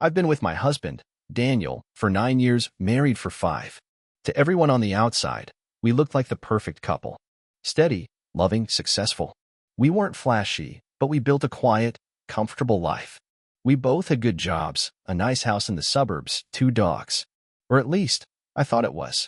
I've been with my husband, Daniel, for 9 years, married for 5. To everyone on the outside, we looked like the perfect couple. Steady, loving, successful. We weren't flashy, but we built a quiet, comfortable life. We both had good jobs, a nice house in the suburbs, 2 dogs. Or at least, I thought it was.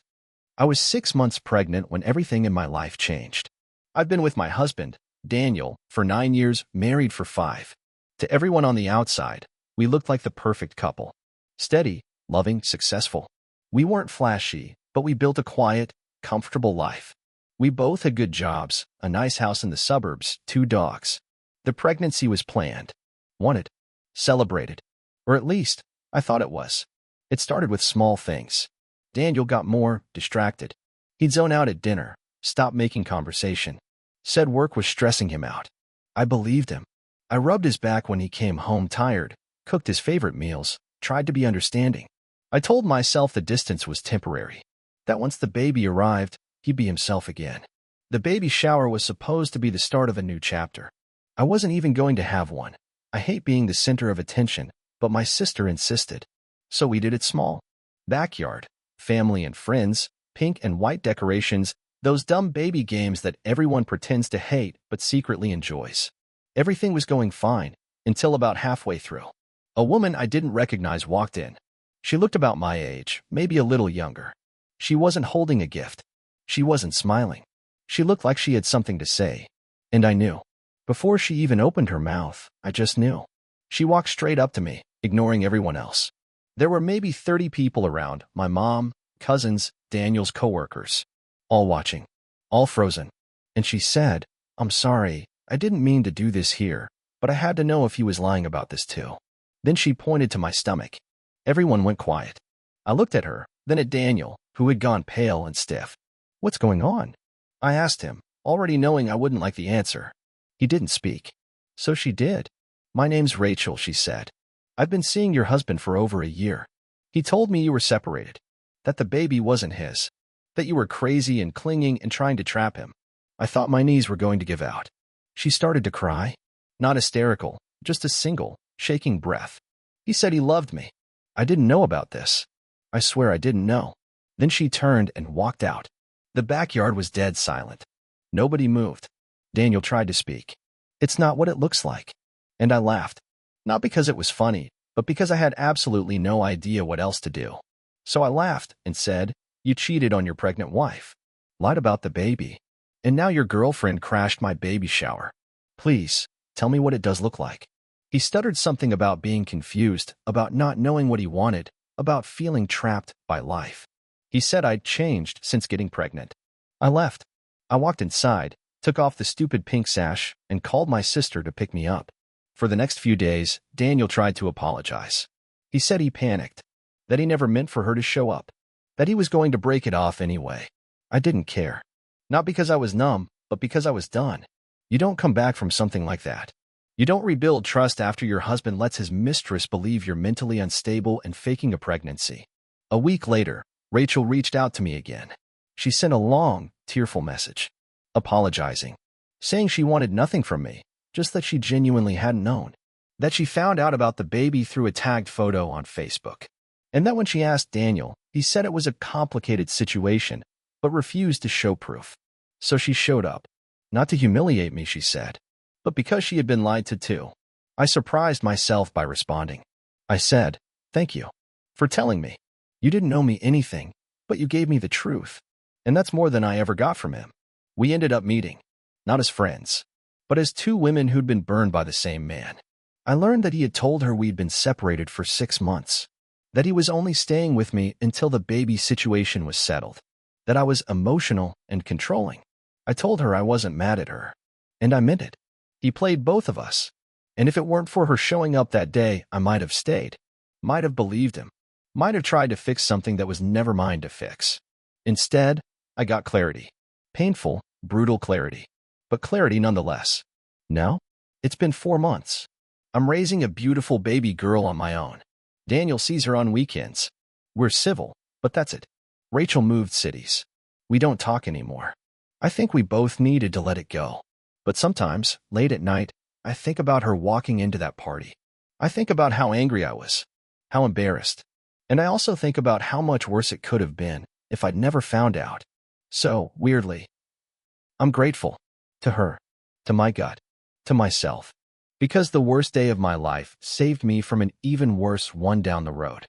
I was 6 months pregnant when everything in my life changed. I've been with my husband, Daniel, for 9 years, married for 5. To everyone on the outside, we looked like the perfect couple. Steady, loving, successful. We weren't flashy, but we built a quiet, comfortable life. We both had good jobs, a nice house in the suburbs, 2 dogs. The pregnancy was planned, wanted, celebrated. Or at least, I thought it was. It started with small things. Daniel got more distracted. He'd zone out at dinner, stop making conversation. Said work was stressing him out. I believed him. I rubbed his back when he came home tired, cooked his favorite meals, tried to be understanding. I told myself the distance was temporary, that once the baby arrived, he'd be himself again. The baby shower was supposed to be the start of a new chapter. I wasn't even going to have one. I hate being the center of attention, but my sister insisted. So we did it small. Backyard, family and friends, pink and white decorations, those dumb baby games that everyone pretends to hate but secretly enjoys. Everything was going fine, until about halfway through. A woman I didn't recognize walked in. She looked about my age, maybe a little younger. She wasn't holding a gift. She wasn't smiling. She looked like she had something to say. And I knew. Before she even opened her mouth, I just knew. She walked straight up to me, ignoring everyone else. There were maybe 30 people around, my mom, cousins, Daniel's coworkers. All watching. All frozen. And she said, "I'm sorry, I didn't mean to do this here, but I had to know if he was lying about this too." Then she pointed to my stomach. Everyone went quiet. I looked at her, then at Daniel, who had gone pale and stiff. "What's going on?" I asked him, already knowing I wouldn't like the answer. He didn't speak. So she did. "My name's Rachel," she said. "I've been seeing your husband for over a year. He told me you were separated, that the baby wasn't his, that you were crazy and clinging and trying to trap him." I thought my knees were going to give out. She started to cry. Not hysterical, just a single, shaking breath. "He said he loved me. I didn't know about this. I swear I didn't know." Then she turned and walked out. The backyard was dead silent. Nobody moved. Daniel tried to speak. "It's not what it looks like." And I laughed. Not because it was funny, but because I had absolutely no idea what else to do. So I laughed and said, "You cheated on your pregnant wife. Lied about the baby. And now your girlfriend crashed my baby shower. Please, tell me what it does look like." He stuttered something about being confused, about not knowing what he wanted, about feeling trapped by life. He said I'd changed since getting pregnant. I left. I walked inside, took off the stupid pink sash, and called my sister to pick me up. For the next few days, Daniel tried to apologize. He said he panicked, that he never meant for her to show up, that he was going to break it off anyway. I didn't care. Not because I was numb, but because I was done. You don't come back from something like that. You don't rebuild trust after your husband lets his mistress believe you're mentally unstable and faking a pregnancy. A week later, Rachel reached out to me again. She sent a long, tearful message, apologizing, saying she wanted nothing from me, just that she genuinely hadn't known, that she found out about the baby through a tagged photo on Facebook, and that when she asked Daniel, he said it was a complicated situation, but refused to show proof. So she showed up. Not to humiliate me, she said, but because she had been lied to too. I surprised myself by responding. I said, "Thank you for telling me. You didn't know me anything, but you gave me the truth." And that's more than I ever got from him. We ended up meeting, not as friends, but as 2 women who'd been burned by the same man. I learned that he had told her we'd been separated for 6 months, that he was only staying with me until the baby situation was settled, that I was emotional and controlling. I told her I wasn't mad at her, and I meant it. He played both of us, and if it weren't for her showing up that day, I might have stayed, might have believed him, might have tried to fix something that was never mine to fix. Instead, I got clarity. Painful, brutal clarity, but clarity nonetheless. Now, it's been 4 months. I'm raising a beautiful baby girl on my own. Daniel sees her on weekends. We're civil, but that's it. Rachel moved cities. We don't talk anymore. I think we both needed to let it go. But sometimes, late at night, I think about her walking into that party. I think about how angry I was. how embarrassed. And I also think about how much worse it could have been if I'd never found out. So, weirdly, I'm grateful to her, to my gut, to myself, because the worst day of my life saved me from an even worse one down the road.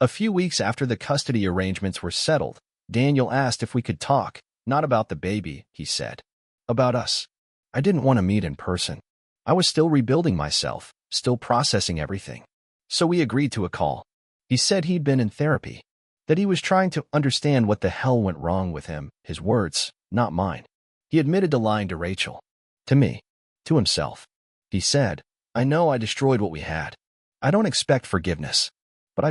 A few weeks after the custody arrangements were settled, Daniel asked if we could talk, not about the baby, he said. About us. I didn't want to meet in person. I was still rebuilding myself, still processing everything. So we agreed to a call. He said he'd been in therapy, that he was trying to understand what the hell went wrong with him, his words, not mine. He admitted to lying to Rachel, to me, to himself. He said, I know I destroyed what we had. I don't expect forgiveness, but I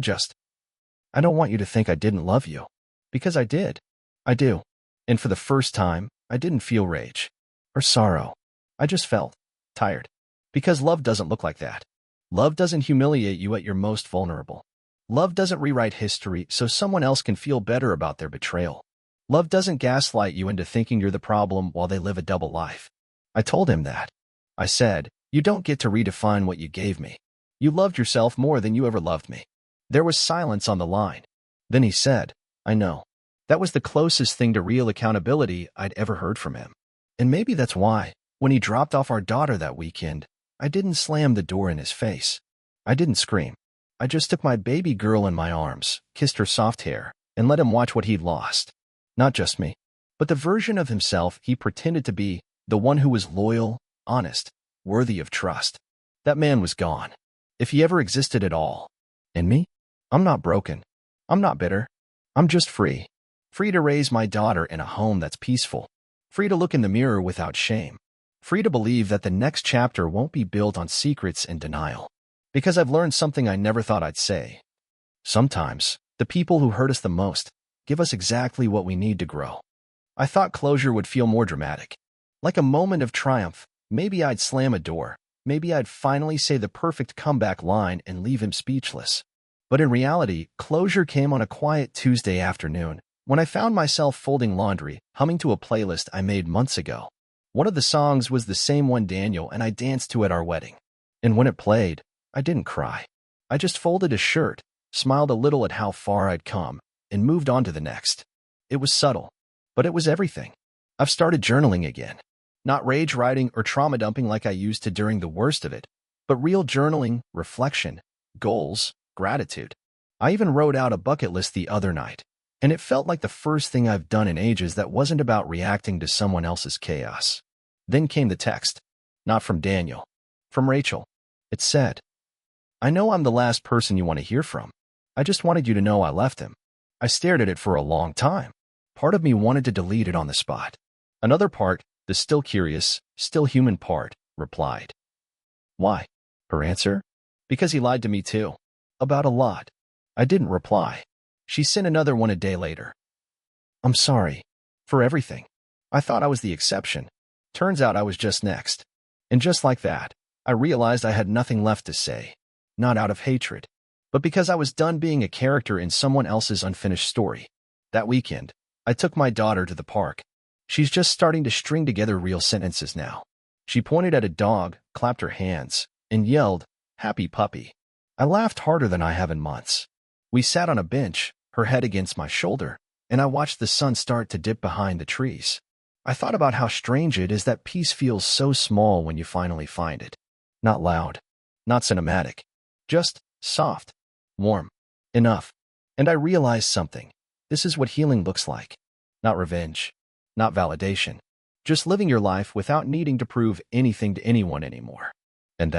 don't want you to think I didn't love you. Because I did. I do. And for the first time, I didn't feel rage or sorrow. I just felt tired. Because love doesn't look like that. Love doesn't humiliate you at your most vulnerable. Love doesn't rewrite history so someone else can feel better about their betrayal. Love doesn't gaslight you into thinking you're the problem while they live a double life. I told him that. I said, you don't get to redefine what you gave me. You loved yourself more than you ever loved me. There was silence on the line. Then he said, I know. That was the closest thing to real accountability I'd ever heard from him. And maybe that's why, when he dropped off our daughter that weekend, I didn't slam the door in his face. I didn't scream. I just took my baby girl in my arms, kissed her soft hair, and let him watch what he'd lost. Not just me, but the version of himself he pretended to be, the one who was loyal, honest, worthy of trust. That man was gone, if he ever existed at all. And me? I'm not broken. I'm not bitter. I'm just free. Free to raise my daughter in a home that's peaceful. Free to look in the mirror without shame. Free to believe that the next chapter won't be built on secrets and denial. Because I've learned something I never thought I'd say. Sometimes, the people who hurt us the most give us exactly what we need to grow. I thought closure would feel more dramatic. Like a moment of triumph. Maybe I'd slam a door. Maybe I'd finally say the perfect comeback line and leave him speechless. But in reality, closure came on a quiet Tuesday afternoon, when I found myself folding laundry, humming to a playlist I made months ago. One of the songs was the same one Daniel and I danced to at our wedding. And when it played, I didn't cry. I just folded a shirt, smiled a little at how far I'd come, and moved on to the next. It was subtle, but it was everything. I've started journaling again. Not rage writing or trauma dumping like I used to during the worst of it, but real journaling, reflection, goals, gratitude. I even wrote out a bucket list the other night, and it felt like the first thing I've done in ages that wasn't about reacting to someone else's chaos. Then came the text. Not from Daniel. From Rachel. It said, I know I'm the last person you want to hear from. I just wanted you to know I left him. I stared at it for a long time. Part of me wanted to delete it on the spot. Another part, the still curious, still human part, replied. Why? Her answer? Because he lied to me too. About a lot. I didn't reply. She sent another one a day later. I'm sorry. For everything. I thought I was the exception. Turns out I was just next. And just like that, I realized I had nothing left to say. Not out of hatred, but because I was done being a character in someone else's unfinished story. That weekend, I took my daughter to the park. She's just starting to string together real sentences now. She pointed at a dog, clapped her hands, and yelled, Happy puppy. I laughed harder than I have in months. We sat on a bench, her head against my shoulder, and I watched the sun start to dip behind the trees. I thought about how strange it is that peace feels so small when you finally find it. Not loud, not cinematic, just soft, warm, enough. And I realized something. This is what healing looks like. Not revenge, not validation, just living your life without needing to prove anything to anyone anymore. And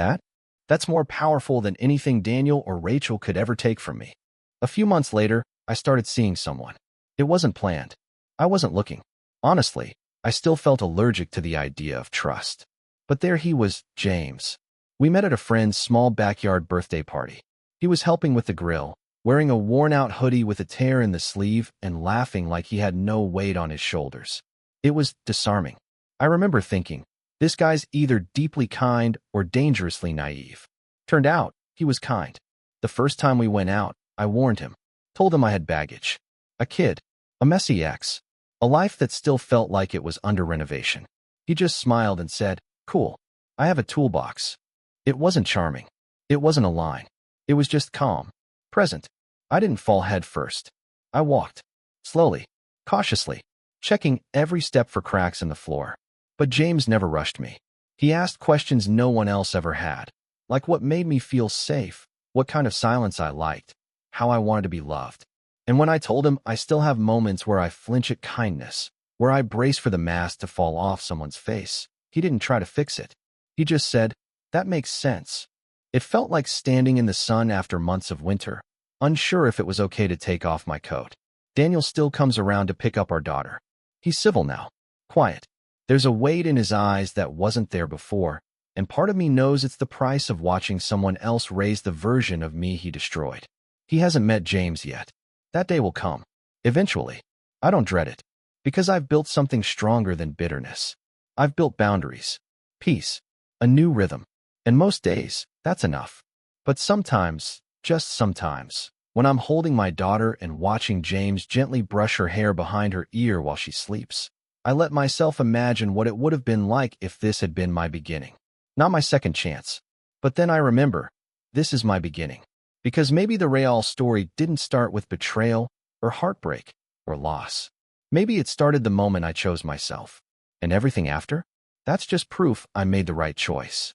that's more powerful than anything Daniel or Rachel could ever take from me. A few months later, I started seeing someone. It wasn't planned. I wasn't looking. Honestly, I still felt allergic to the idea of trust. But there he was, James. We met at a friend's small backyard birthday party. He was helping with the grill, wearing a worn-out hoodie with a tear in the sleeve and laughing like he had no weight on his shoulders. It was disarming. I remember thinking, this guy's either deeply kind or dangerously naive. Turned out, he was kind. The first time we went out, I warned him, told him I had baggage. A kid, a messy ex, a life that still felt like it was under renovation. He just smiled and said, Cool, I have a toolbox. It wasn't charming. It wasn't a line. It was just calm. Present. I didn't fall head first. I walked. Slowly. Cautiously. Checking every step for cracks in the floor. But James never rushed me. He asked questions no one else ever had. Like what made me feel safe, what kind of silence I liked, how I wanted to be loved. And when I told him I still have moments where I flinch at kindness, where I brace for the mask to fall off someone's face, he didn't try to fix it. He just said, "That makes sense." It felt like standing in the sun after months of winter, unsure if it was okay to take off my coat. Daniel still comes around to pick up our daughter. He's civil now, quiet. There's a weight in his eyes that wasn't there before, and part of me knows it's the price of watching someone else raise the version of me he destroyed. He hasn't met James yet. That day will come. Eventually. I don't dread it. Because I've built something stronger than bitterness. I've built boundaries. Peace. A new rhythm. And most days, that's enough. But sometimes, just sometimes, when I'm holding my daughter and watching James gently brush her hair behind her ear while she sleeps, I let myself imagine what it would have been like if this had been my beginning. Not my second chance. But then I remember, this is my beginning. Because maybe the Real story didn't start with betrayal, or heartbreak, or loss. Maybe it started the moment I chose myself. And everything after? That's just proof I made the right choice.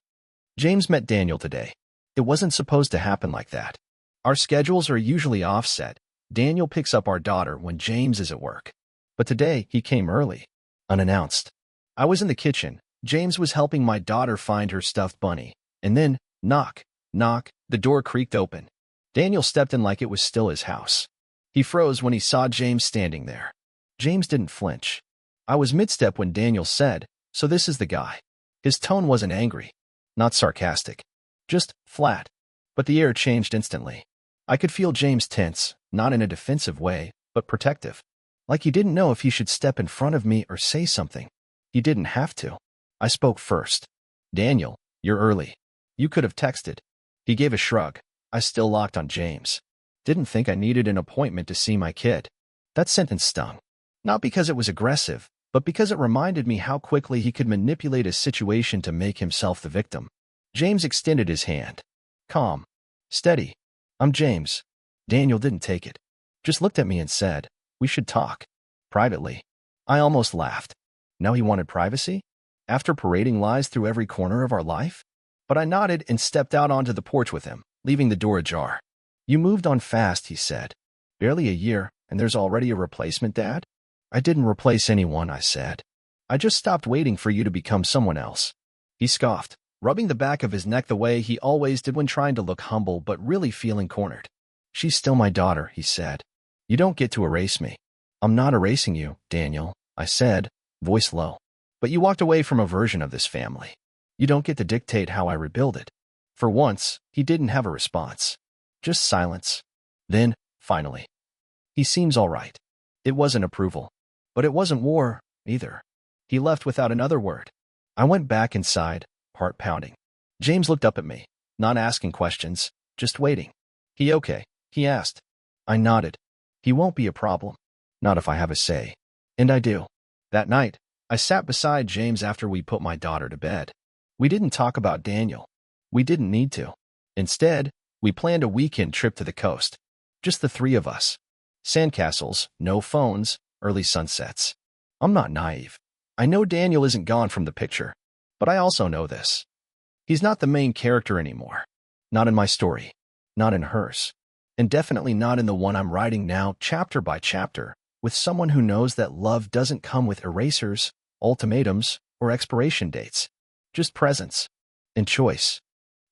James met Daniel today. It wasn't supposed to happen like that. Our schedules are usually offset. Daniel picks up our daughter when James is at work. But today, he came early. Unannounced. I was in the kitchen. James was helping my daughter find her stuffed bunny. And then, knock, knock, the door creaked open. Daniel stepped in like it was still his house. He froze when he saw James standing there. James didn't flinch. I was mid-step when Daniel said, "So this is the guy." His tone wasn't angry, not sarcastic, just flat. But the air changed instantly. I could feel James tense, not in a defensive way, but protective. Like he didn't know if he should step in front of me or say something. He didn't have to. I spoke first. "Daniel, you're early. You could have texted." He gave a shrug. I still locked on James. Didn't think I needed an appointment to see my kid. That sentence stung. Not because it was aggressive, but because it reminded me how quickly he could manipulate a situation to make himself the victim. James extended his hand. Calm. Steady. "I'm James." Daniel didn't take it. Just looked at me and said, "We should talk. Privately." I almost laughed. Now he wanted privacy? After parading lies through every corner of our life? But I nodded and stepped out onto the porch with him, leaving the door ajar. "You moved on fast," he said. "Barely a year, and there's already a replacement dad?" "I didn't replace anyone," I said. "I just stopped waiting for you to become someone else." He scoffed, rubbing the back of his neck the way he always did when trying to look humble but really feeling cornered. "She's still my daughter," he said. "You don't get to erase me." "I'm not erasing you, Daniel," I said, voice low. "But you walked away from a version of this family. You don't get to dictate how I rebuild it." For once, he didn't have a response. Just silence. Then, finally, "He seems all right." It wasn't approval. But it wasn't war, either. He left without another word. I went back inside, heart pounding. James looked up at me, not asking questions, just waiting. "He okay?" he asked. I nodded. "He won't be a problem. Not if I have a say." And I do. That night, I sat beside James after we put my daughter to bed. We didn't talk about Daniel. We didn't need to. Instead, we planned a weekend trip to the coast. Just the three of us. Sandcastles, no phones, early sunsets. I'm not naive. I know Daniel isn't gone from the picture. But I also know this. He's not the main character anymore. Not in my story. Not in hers. And definitely not in the one I'm writing now, chapter by chapter, with someone who knows that love doesn't come with erasers, ultimatums, or expiration dates. Just presence. And choice.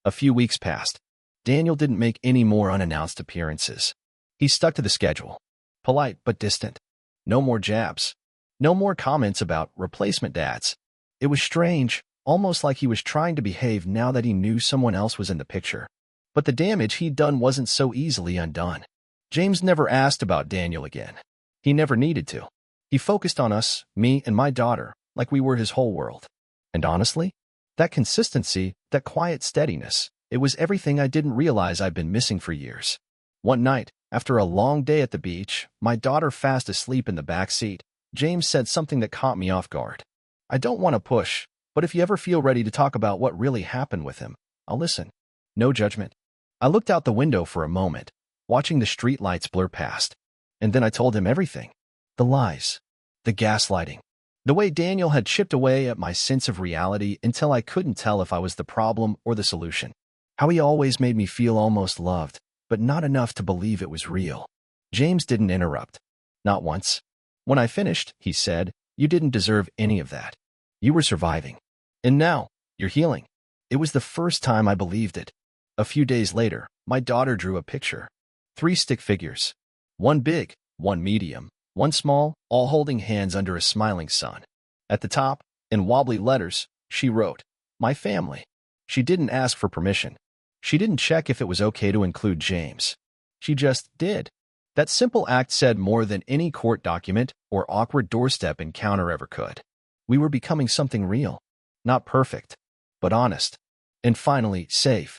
A few weeks passed. Daniel didn't make any more unannounced appearances. He stuck to the schedule. Polite but distant. No more jabs. No more comments about replacement dads. It was strange, almost like he was trying to behave now that he knew someone else was in the picture. But the damage he'd done wasn't so easily undone. James never asked about Daniel again. He never needed to. He focused on us, me and my daughter, like we were his whole world. And honestly, that consistency, that quiet steadiness, it was everything I didn't realize I'd been missing for years. One night, after a long day at the beach, my daughter fast asleep in the back seat, James said something that caught me off guard. "I don't want to push, but if you ever feel ready to talk about what really happened with him, I'll listen. No judgment." I looked out the window for a moment, watching the streetlights blur past. And then I told him everything. The lies. The gaslighting. The way Daniel had chipped away at my sense of reality until I couldn't tell if I was the problem or the solution. How he always made me feel almost loved, but not enough to believe it was real. James didn't interrupt. Not once. When I finished, he said, "You didn't deserve any of that. You were surviving. And now, you're healing." It was the first time I believed it. A few days later, my daughter drew a picture. 3 stick figures. One big, one medium, one small, all holding hands under a smiling sun. At the top, in wobbly letters, she wrote, "My family." She didn't ask for permission. She didn't check if it was okay to include James. She just did. That simple act said more than any court document or awkward doorstep encounter ever could. We were becoming something real. Not perfect, but honest. And finally, safe.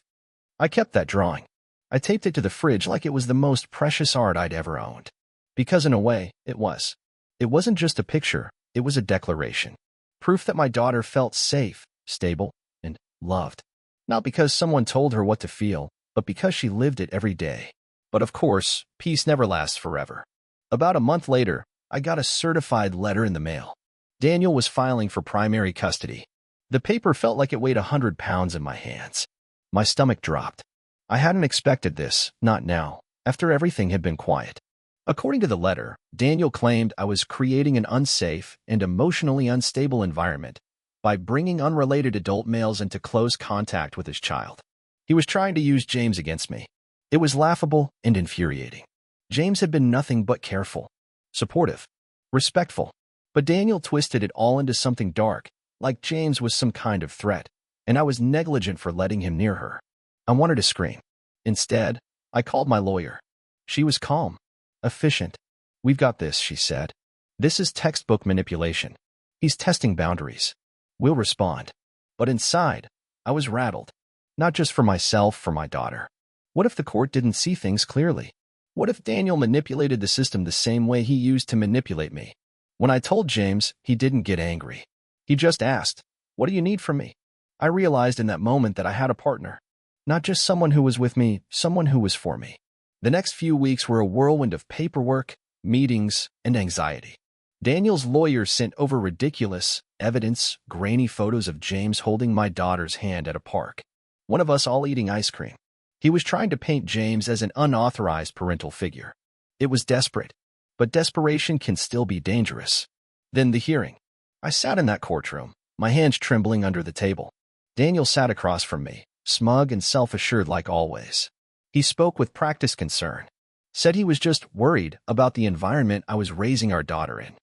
I kept that drawing. I taped it to the fridge like it was the most precious art I'd ever owned. Because in a way, it was. It wasn't just a picture, it was a declaration. Proof that my daughter felt safe, stable, and loved. Not because someone told her what to feel, but because she lived it every day. But of course, peace never lasts forever. About a month later, I got a certified letter in the mail. Daniel was filing for primary custody. The paper felt like it weighed 100 pounds in my hands. My stomach dropped. I hadn't expected this, not now, after everything had been quiet. According to the letter, Daniel claimed I was creating an unsafe and emotionally unstable environment by bringing unrelated adult males into close contact with his child. He was trying to use James against me. It was laughable and infuriating. James had been nothing but careful, supportive, respectful. But Daniel twisted it all into something dark, like James was some kind of threat, and I was negligent for letting him near her. I wanted to scream. Instead, I called my lawyer. She was calm, efficient. "We've got this," she said. "This is textbook manipulation. He's testing boundaries. We'll respond." But inside, I was rattled. Not just for myself, for my daughter. What if the court didn't see things clearly? What if Daniel manipulated the system the same way he used to manipulate me? When I told James, he didn't get angry. He just asked, "What do you need from me?" I realized in that moment that I had a partner. Not just someone who was with me, someone who was for me. The next few weeks were a whirlwind of paperwork, meetings, and anxiety. Daniel's lawyer sent over ridiculous, evidence, grainy photos of James holding my daughter's hand at a park. One of us all eating ice cream. He was trying to paint James as an unauthorized parental figure. It was desperate, but desperation can still be dangerous. Then the hearing. I sat in that courtroom, my hands trembling under the table. Daniel sat across from me, smug and self-assured like always. He spoke with practiced concern. Said he was just worried about the environment I was raising our daughter in.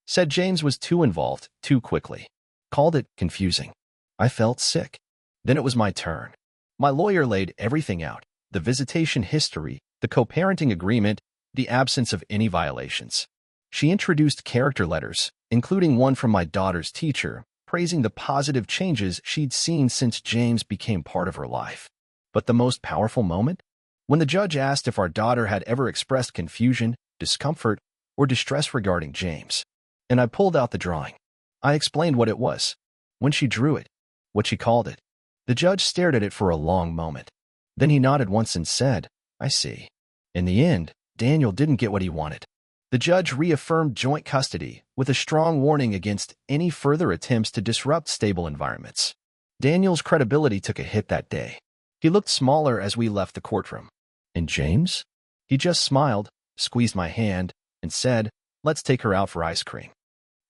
Said James was too involved, too quickly. Called it confusing. I felt sick. Then it was my turn. My lawyer laid everything out, the visitation history, the co-parenting agreement, the absence of any violations. She introduced character letters, including one from my daughter's teacher, praising the positive changes she'd seen since James became part of her life. But the most powerful moment? When the judge asked if our daughter had ever expressed confusion, discomfort, or distress regarding James. And I pulled out the drawing. I explained what it was, when she drew it, what she called it. The judge stared at it for a long moment. Then he nodded once and said, "I see." In the end, Daniel didn't get what he wanted. The judge reaffirmed joint custody with a strong warning against any further attempts to disrupt stable environments. Daniel's credibility took a hit that day. He looked smaller as we left the courtroom. And James? He just smiled, squeezed my hand, and said, "Let's take her out for ice cream."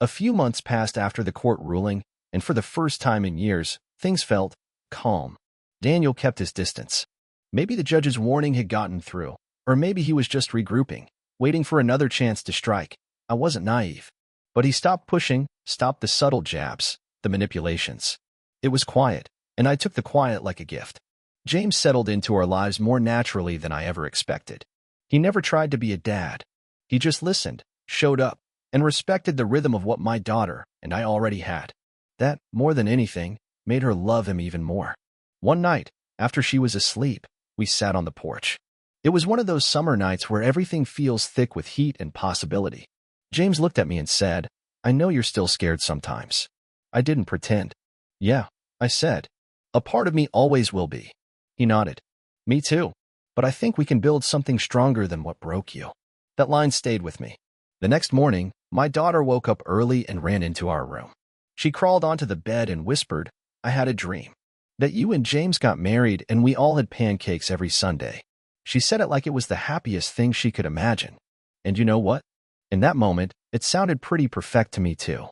A few months passed after the court ruling, and for the first time in years, things felt calm. Daniel kept his distance. Maybe the judge's warning had gotten through, or maybe he was just regrouping, waiting for another chance to strike. I wasn't naive. But he stopped pushing, stopped the subtle jabs, the manipulations. It was quiet, and I took the quiet like a gift. James settled into our lives more naturally than I ever expected. He never tried to be a dad. He just listened, showed up, and respected the rhythm of what my daughter and I already had. That, more than anything, made her love him even more. One night, after she was asleep, we sat on the porch. It was one of those summer nights where everything feels thick with heat and possibility. James looked at me and said, "I know you're still scared sometimes." I didn't pretend. "Yeah," I said. "A part of me always will be." He nodded. "Me too." but I think we can build something stronger than what broke you. That line stayed with me. The next morning, my daughter woke up early and ran into our room. She crawled onto the bed and whispered, "I had a dream. That you and James got married and we all had pancakes every Sunday." She said it like it was the happiest thing she could imagine. And you know what? In that moment, it sounded pretty perfect to me too.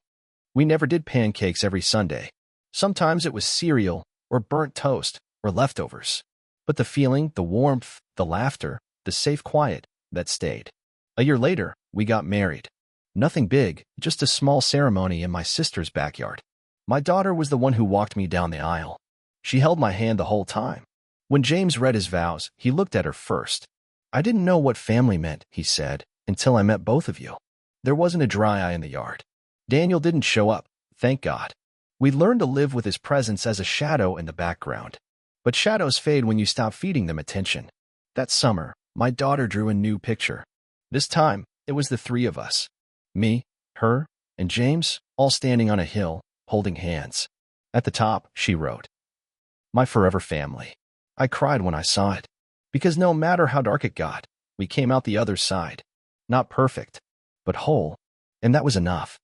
We never did pancakes every Sunday. Sometimes it was cereal, or burnt toast, or leftovers. But the feeling, the warmth, the laughter, the safe quiet, that stayed. A year later, we got married. Nothing big, just a small ceremony in my sister's backyard. My daughter was the one who walked me down the aisle. She held my hand the whole time. When James read his vows, he looked at her first. "I didn't know what family meant," he said, "until I met both of you." There wasn't a dry eye in the yard. Daniel didn't show up, thank God. We learned to live with his presence as a shadow in the background. But shadows fade when you stop feeding them attention. That summer, my daughter drew a new picture. This time, it was the three of us. Me, her, and James, all standing on a hill, holding hands. At the top, she wrote, "My forever family." I cried when I saw it. Because no matter how dark it got, we came out the other side. Not perfect, but whole. And that was enough.